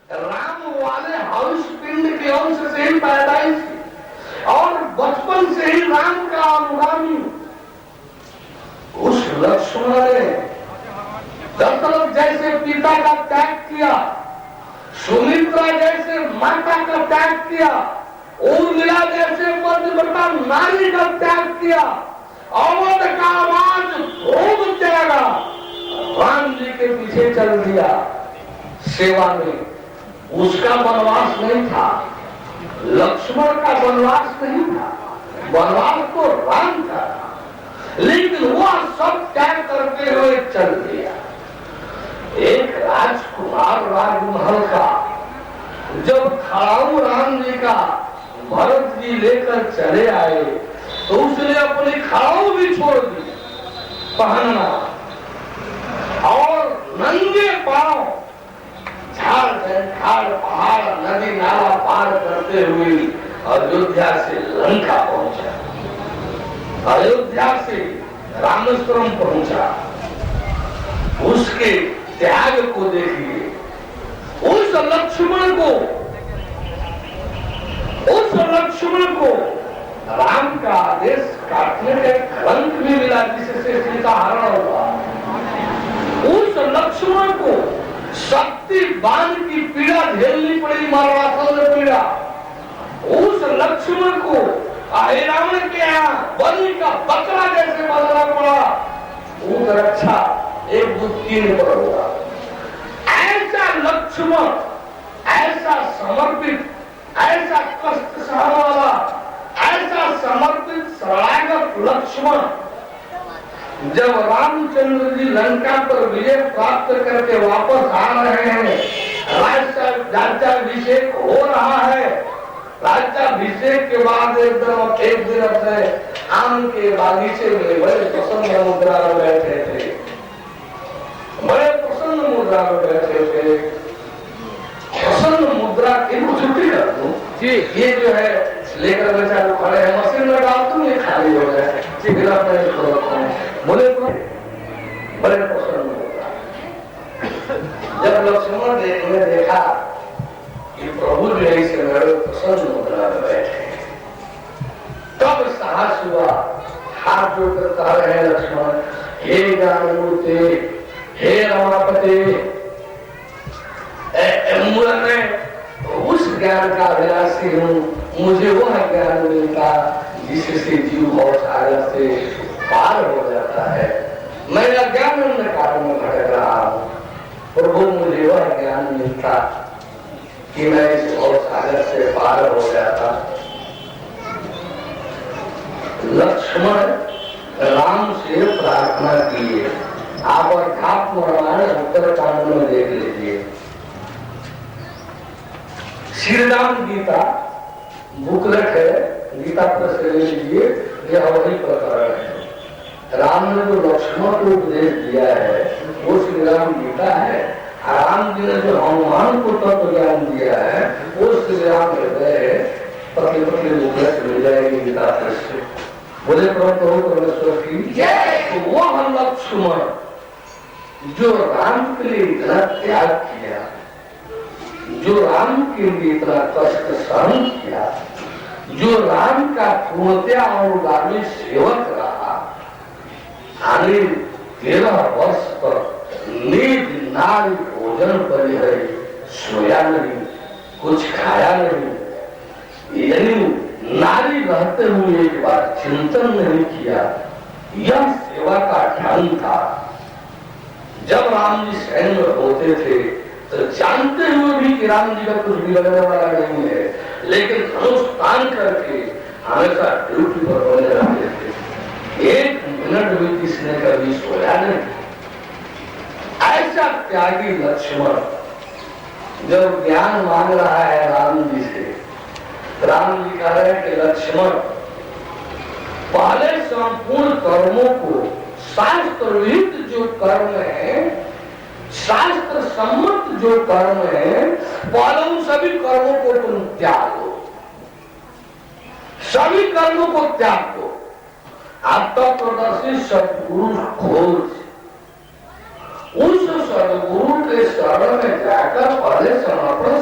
राम वाले हाउस पिंड के अंश से ही पैदाइश और बचपन से ही राम का अनुगामी उस लक्ष्मण ने दशरथ जैसे पिता का त्याग किया, सुमित्रा जैसे माता का त्याग किया, उर्मिला जैसे पतिव्रता नारी का त्याग किया, अवध का आवाज भोग त्यागा, राम जी के पीछे चल दिया सेवा में। उसका वनवास नहीं था, लक्ष्मण का वनवास नहीं था, वनवास तो राम का, लेकिन वह सब त्याग करते हुए चल दिया। एक राजकुमार राजमहल का जब खड़ाऊ राम जी का भरत जी लेकर चले आए तो उसने अपनी खड़ाऊ भी छोड़ दी पहनना और नंगे पांव झाड़ झंखाड़ पहाड़ नदी नाला पार करते हुए अयोध्या से लंका पहुंचा, अयोध्या से रामेश्वरम पहुंचा। उसके त्याग को देखिए, उस लक्ष्मण को राम का आदेश काटने का कलंक भी मिला जिससे सीता हरण हुआ। उस लक्ष्मण को शक्ति बांध की पीड़ा झेलनी पड़ी, मरणासन पीड़ा। उस लक्ष्मण को रावण के यहाँ बलि का बकरा जैसे बदलना पड़ा। उस रक्षा 1 2 3 पर होगा। ऐसा लक्ष्मण, ऐसा समर्पित, ऐसा कष्ट सहने वाला, ऐसा समर्पित शरणागत लक्ष्मण जब रामचंद्र जी लंका पर विजय प्राप्त करके वापस आ रहे हैं, राज्याभिषेक हो रहा है। राज्याभिषेक के बाद एकदम एक दिन अपने आम के बागीचे में बड़े प्रसन्न मुद्रा में बैठे थे, बड़े प्रसन्न मुद्रा में बैठे थे। प्रसन्न मुद्रा की छुट्टी कर दूं, ये जो है लेकर बेचारे खड़े हैं, मशीन में डाल दूं, ये खाली हो जाए, बोले बड़े प्रसन्न मुद्रा। जब लक्ष्मण ने देखा कि प्रभु जो है इसे बड़े प्रसन्न मुद्रा में बैठे, तब साहस हुआ, हाथ जोड़कर कह रहे हैं लक्ष्मण, हे ज्ञानमूर्ति, हे रमापति, मैं उस ज्ञान का अभिलाषी हूँ, मुझे वह ज्ञान मिलता जिससे जीव बहुत सागर से पार हो जाता है। मैं अज्ञान कारण में भटक रहा हूँ, प्रभु मुझे वह ज्ञान मिलता कि मैं इस बहुत सागर से पार हो जाता। लक्ष्मण राम से प्रार्थना किए। आप अध्यात्म रामायण उत्तरकांड में देख लीजिए। श्री राम गीता बुकलेट है, गीता प्रेस ले लीजिए, यह वही प्रकरण है। राम ने जो लक्ष्मण को उपदेश दिया है वो श्री राम गीता है। राम जी ने जो हनुमान को तत्व ज्ञान दिया है वो श्री राम हृदय है। पतली पतली बुकलेट मिल जाएगी गीता प्रेस से। बोले प्रभु परमेश्वर की जय। तो वह लक्ष्मण जो राम के लिए इतना त्याग किया, जो राम के लिए इतना कष्ट सहन किया, जो राम का पूर्णतया अनुगामी सेवक रहा, आने 13 वर्ष तक नींद नारी भोजन परिहर सोया नहीं, कुछ खाया नहीं, यानी नारी रहते हुए एक बार चिंतन नहीं किया। यह सेवा का ढंग था। जब राम जी सैन्य में होते थे तो जानते हुए भी कि राम जी का कुछ बिगड़ने वाला नहीं है, लेकिन धनुष तान करके हमेशा ड्यूटी पर बने रहते थे। 1 मिनट भी किसने कभी सोया नहीं। ऐसा त्यागी लक्ष्मण जब ज्ञान मांग रहा है राम जी से, राम जी कह रहे हैं कि लक्ष्मण पहले संपूर्ण कर्मों को, शास्त्र विहित जो कर्म है, शास्त्र सम्मत जो कर्म है, पहले उन सभी कर्मों को तुम त्याग दो, सभी कर्मों को त्याग दो। आप तत्वदर्शी सदगुरु खोज, उस सदगुरु के शरण में जाकर पहले समर्पण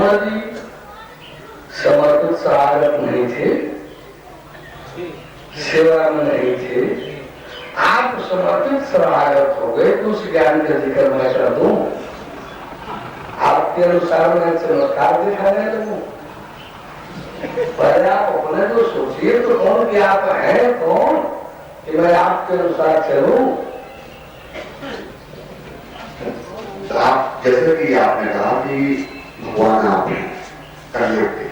लक्ष्मण जी समर्पित सहायक नहीं थे, सेवा में नहीं थे, आप समर्पित सहायक हो गए तो उस ज्ञान का जिक्र मैं कर दूं, आपके अनुसार मैं चमत्कार दिखाने लगूं। पहले आप अपने तो सोचिए तो कौन कि आप हैं कौन कि मैं आपके अनुसार चलूं। आप जैसे कि आपने कहा कि भगवान आप हैं, कलयुग के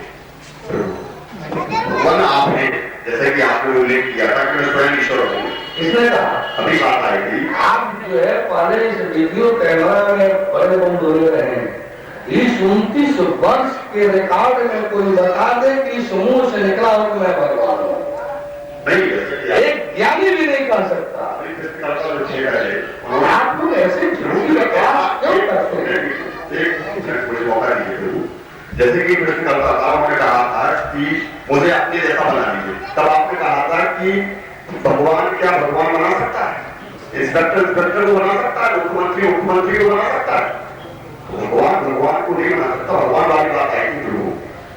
भगवान आप हैं, जैसे कि आपने उल्लेख किया था कि मैं स्वयं ईश्वर हूँ। इसने कहा अभी बात आई थी, आप जो है पहले इस वीडियो कैमरा में बड़े बम बोले रहे हैं, इस 29 वर्ष के रिकॉर्ड में कोई बता दे कि इस मुंह से निकला हो कि मैं भगवान हूँ। नहीं, एक ज्ञानी भी नहीं कर सकता। आप लोग ऐसे झूठी बकवास क्यों करते हैं? मुझे मौका दीजिए। जैसे कि कृष्णकर्ताओं ने कहा था कि मुझे अपने जैसा बना दीजिए, तब आपने कहा था कि भगवान क्या भगवान बना सकता है, इंस्पेक्टर को बना सकता है, मुख्यमंत्री को बना सकता है, तो भगवान को नहीं बना सकता। भगवान वाली बात है कि प्रभु,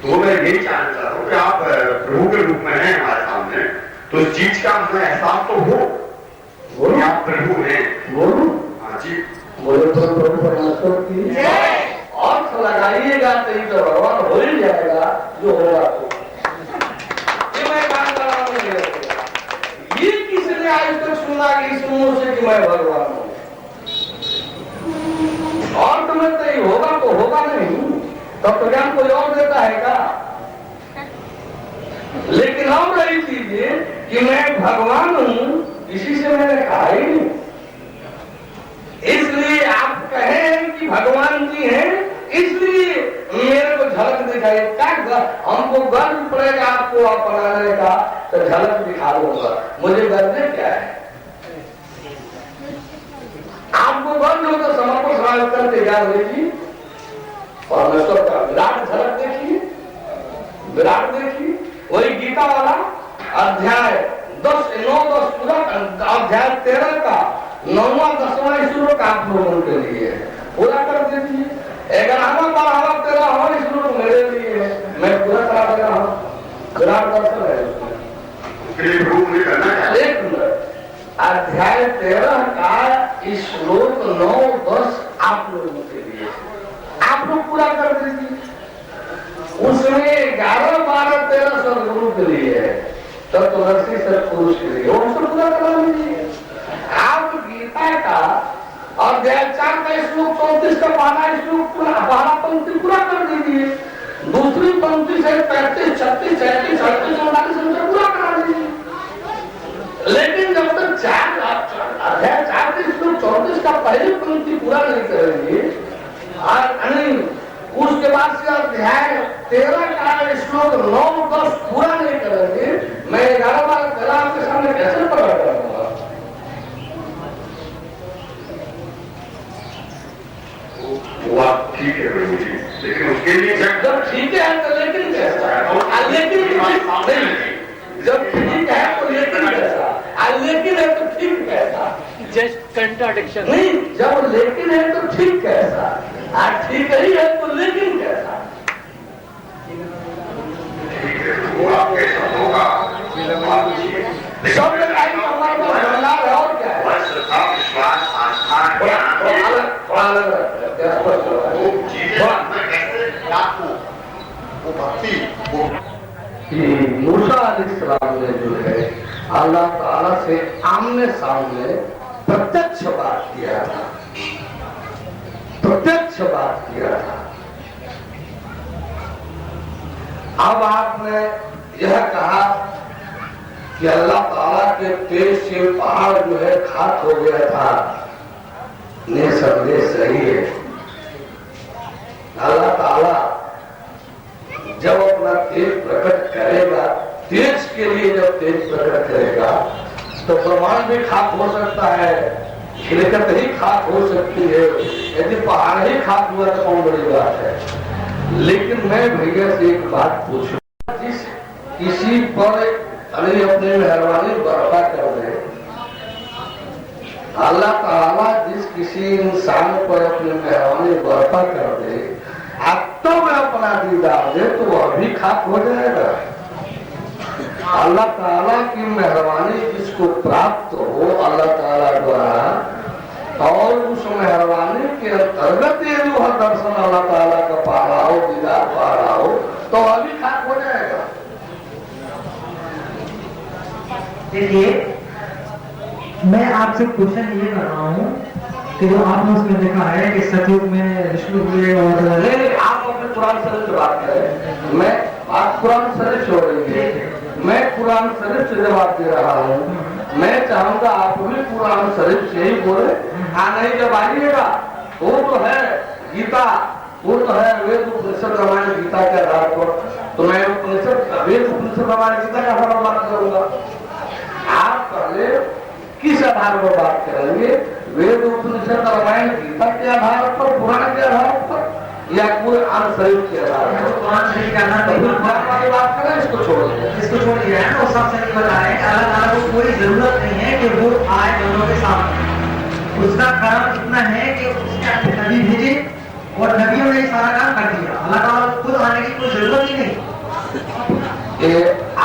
तो मैं यही जानना चाहता हूँ कि आप प्रभु के रूप में हैं हमारे सामने, तो इस चीज का हमें एहसास तो हो कि आप प्रभु हैं। बोलूं? हाँ जी, बोले तो प्रभु परमेश्वर की अर्थ लगाइएगा तो भगवान हो ही जाएगा जो होगा। तो ये मैं काम कर रहा हूँ, ये किसने आज तक सुना कि इस मुंह से कि मैं भगवान हूँ? और तुम्हें तो ये होगा तो होगा नहीं, तब तो ज्ञान कोई और देता है क्या? लेकिन हम रही चीजें कि मैं भगवान हूं, इसी से मैंने कहा ही नहीं। इसलिए आप कहें कि भगवान जी हैं, इसलिए मेरे को झलक दिखाई। क्या हमको गर्व पड़ेगा आपको अपनाने का, तो झलक दिखा दूंगा। मुझे गर्व क्या है? आपको गर्व हो तो समर्पण समाज करके याद देखिए, परमेश्वर का विराट झलक देखिए, विराट देखिए। वही गीता वाला अध्याय 10-9-10 पूरा अध्याय 13 का 9वां 10वां श्लोक आप लोगों के लिए पूरा कर दीजिए। 11वां 12वां 13वां श्लोक मेरे लिए है, मैं पूरा करा दे रहा हूँ। विराट दर्शन है उसमें। एक मिनट, अध्याय 13 का श्लोक 9-10 आप लोगों के लिए, आप लोग पूरा कर दीजिए। उसमें 11, 12, 13 सदगुरु के लिए है, तत्वदर्शी सत्पुरुष के लिए, उनको पूरा करा लीजिए। आप गीता का अध्याय 4 का श्लोक 34 का 12 श्लोक पूरा 12 पंक्ति पूरा कर दीजिए। दूसरी पंक्ति से 35, 36, 37, 38, 39 पूरा करा दीजिए। लेकिन जब तक अध्याय 4 के श्लोक 34 का पहली पंक्ति पूरा नहीं करेंगे, उसके बाद से अध्याय 13 का श्लोक 9-10 पूरा नहीं करेंगे, मैं 11 बार 13 आपके सामने कैसे प्रकट करूंगा? वो आप ठीक है प्रभु जी, लेकिन उसके लिए जब ठीक है तो लेकिन कैसा? लेकिन नहीं, जब ठीक है तो लेकिन कैसा? लेकिन है तो ठीक कैसा? जस्ट कंट्राडिक्शन नहीं, जब लेकिन है तो ठीक कैसा? ठीक ही है तो लेकिन कैसा? वो आपके शब्दों का शब्द का ही हमारे पास भंडार है, और क्या है? श्रद्धा, विश्वास, आस्था, ज्ञान, वो चीजें कैसे आपको वो भक्ति मूसा अलैहिस्सलाम ने जो है अल्लाह ताला से आमने सामने प्रत्यक्ष बात किया था, प्रत्यक्ष बात किया था। अब आपने यह कहा कि अल्लाह ताला के तेज से पहाड़ जो है खाक हो गया था, निसंदेह सही है। अल्लाह ताला जब अपना तेज प्रकट करेगा, तेज के लिए जब तेज प्रकट करेगा तो प्रमाण भी खाक हो सकता है, खिलकत ही खाक हो सकती है। यदि पहाड़ ही खाक हुआ तो कौन बड़ी बात है। लेकिन मैं भैया से एक बात पूछूं, जिस किसी पर अरे अपनी मेहरबानी बरपा कर दे, अल्लाह ताला जिस किसी इंसान पर अपनी मेहरबानी बरपा कर दे, आप तब अपना दीदार दे तो वह भी खाक हो जाएगा। अल्लाह ताला की मेहरबानी जिसको प्राप्त हो अल्लाह ताला द्वारा और उस मेहरबानी के अंतर्गत ये जो है दर्शन अल्लाह ताला का पा रहा हो, दीदार पा रहा हो, तो अभी खाक हो जाएगा। देखिए, मैं आपसे क्वेश्चन ये कर रहा हूँ कि जो आपने उसमें देखा है कि सतयुग में विष्णु हुए और नहीं, आप अपने कुरान शरीफ से बात करें, मैं आप कुरान शरीफ छोड़ेंगे, मैं कुरान शरीफ से जवाब दे रहा हूँ। मैं चाहूंगा आप भी कुरान शरीफ से ही बोले। हाँ, नहीं जब आइएगा वो तो है गीता, वो तो है वेद उपनिषद रामायण गीता के आधार पर, तो मैं उपनिषद वेद उपनिषद रामायण गीता के आधार पर बात करूंगा। आप पहले किस आधार पर बात करेंगे? वेद उपनिषद रामायण गीता के आधार पर, पुराण के आधार पर, या कुरान शरीफ के आधार पर? कुरान शरीफ के आधार पर कुरान वाली बात करें, इसको छोड़िए। इसको छोड़ दिया है ना, सबसे नहीं बताया कि अल्लाह ताला को कोई जरूरत नहीं है कि वो आए दोनों के सामने। उसका काम इतना है कि उसने अपने नबी भेजे और नबियों ने सारा काम कर दिया। अल्लाह ताला को खुद आने की कोई जरूरत ही नहीं। ये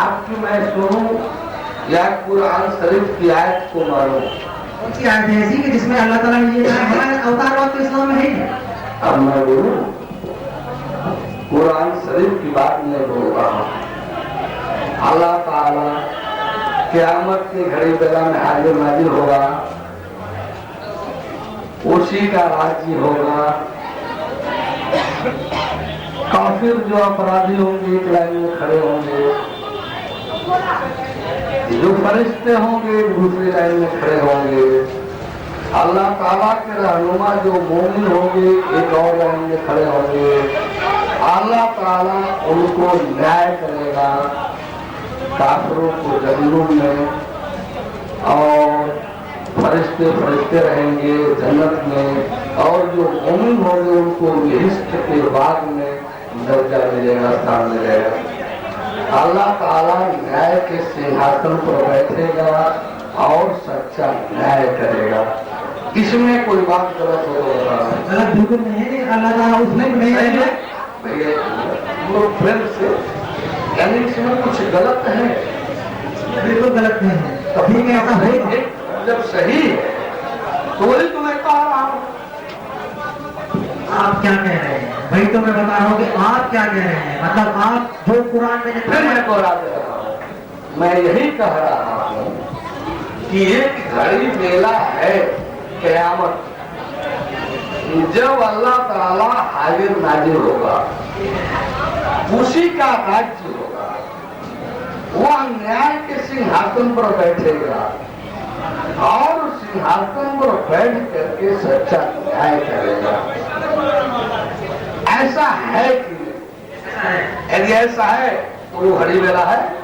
आपकी मैं सुनूं या कुरान शरीफ की आयत को मानूं? कौन सी आयत है ऐसी कि जिसमें अल्लाह ताला ने ये कहा हमारे अवतार वक्त तो इस्लाम में है ही? अब मैं बोलूं, कुरान शरीफ की बात नहीं बोल रहा हूं। अल्लाह ताला क़यामत की घड़ी बेला में हाजिर नाजिर होगा, उसी का राज्य होगा। काफिर जो अपराधी होंगे एक लाइन में खड़े होंगे, जो फरिश्ते होंगे दूसरी लाइन में खड़े होंगे, अल्लाह ताला के रहनुमा जो मोमिन होंगे एक और लाइन में खड़े होंगे। अल्लाह ताला उनको न्याय करेगा, काफिरों को जहन्नुम में, और फरिश्ते फरिश्ते रहेंगे जन्नत में, और जो मोमिन होंगे उनको बहिश्त के बाद में दर्जा मिलेगा, स्थान मिलेगा। अल्लाह ताला न्याय के सिंहासन पर बैठेगा और सच्चा न्याय करेगा। इसमें कोई बात गलत हो रहा है? गलत बिल्कुल नहीं है। अल्लाह ताला उसमें नहीं है फिर से, यानी इसमें कुछ गलत है? बिल्कुल गलत नहीं है। ठीक है, ऐसा होगा जब सही है तो वही तो मैं कह रहा हूँ। आप क्या कह रहे हैं? वही तो मैं बता रहा हूँ कि आप क्या कह रहे हैं। मतलब आप जो कुरान में फिर मैं दोहरा दे रहा हूँ, मैं यही कह रहा हूँ कि एक घड़ी बेला है क़यामत, जब अल्लाह ताला हाजिर नाजिर होगा, उसी का राज्य होगा, वह न्याय के सिंहासन पर बैठेगा और सिंहासन पर बैठ करके सच्चा न्याय करेगा। ऐसा है कि यदि ऐसा है तो वो घड़ी बेला है।